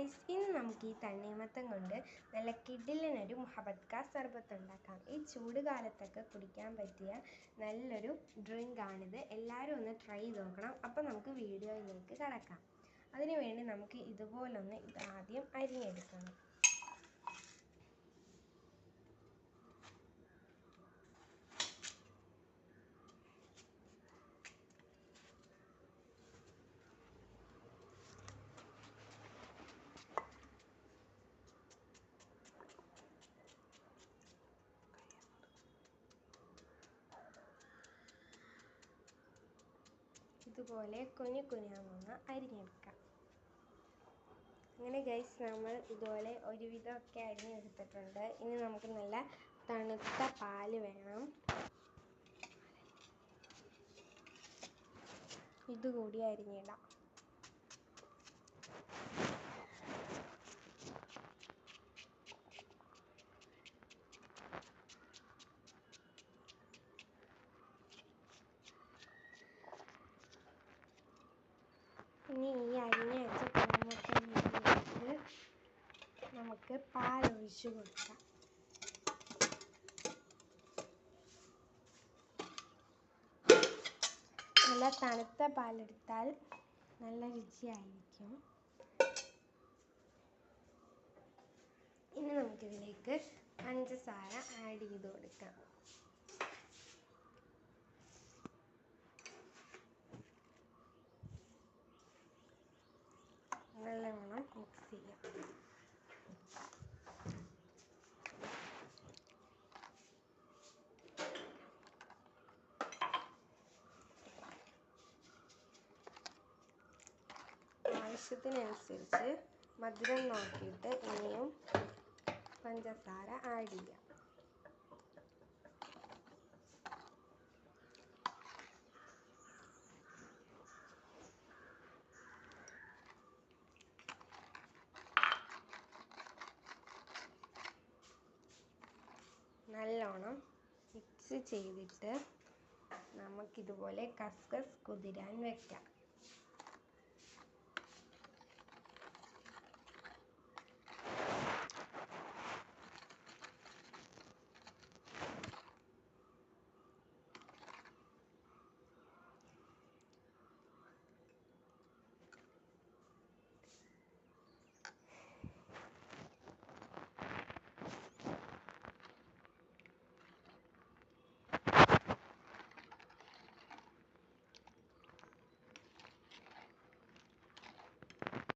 Guys, ഇന്ന് നമുക്ക് ഈ തണ്ണിമത്തൻ കൊണ്ട് നല്ല കിടിലനൊരു മുഹബത്ത് കാ സർബത്ത് ഉണ്ടാക്കാം. ഈ ചൂട് കാലത്തൊക്കെ കുടിക്കാൻ പറ്റിയ നല്ലൊരു ഡ്രിങ്ക് ആണിത്. എല്ലാവരും ഒന്ന് ട്രൈ ചെയ്ത് നോക്കണം. അപ്പോൾ നമുക്ക് വീഡിയോയിലേക്ക് കടക്കാം. അതിനുവേണ്ടി നമുക്ക് ഇതുപോലൊന്ന് ആദ്യം അരിഞ്ഞെടുക്കണം. ഇതുപോലെ കുഞ്ഞാകുന്ന അരിഞ്ഞെടുക്കാം. അങ്ങനെ ഗൈസ്, നമ്മൾ ഇതുപോലെ ഒരുവിധമൊക്കെ അരിഞ്ഞെടുത്തിട്ടുണ്ട്. ഇനി നമുക്ക് നല്ല തണുത്ത പാല് വേണം. ഇതുകൂടി അരിഞ്ഞിടാം. ഇനി ഈ അരിഞ്ഞ വെച്ച തണ്ണിമത്തനിലേക്ക് നമുക്ക് പാലൊഴിച്ച് കൊടുക്കാം. നല്ല തണുത്ത പാലെടുത്താൽ നല്ല രുചിയായിരിക്കും. ഇനി നമുക്കിതിലേക്ക് പഞ്ചസാര ആഡ് ചെയ്ത് കൊടുക്കാം. നല്ലവണ്ണം മിക്സ് ചെയ്യാം. ആവശ്യത്തിനനുസരിച്ച് മധുരം നോക്കിയിട്ട് ഇനിയും പഞ്ചസാര ആഡ് ചെയ്യാം. നല്ലോണം മിക്സ് ചെയ്തിട്ട് നമുക്കിതുപോലെ കസ്കസ് കുതിരാൻ വെക്കാം.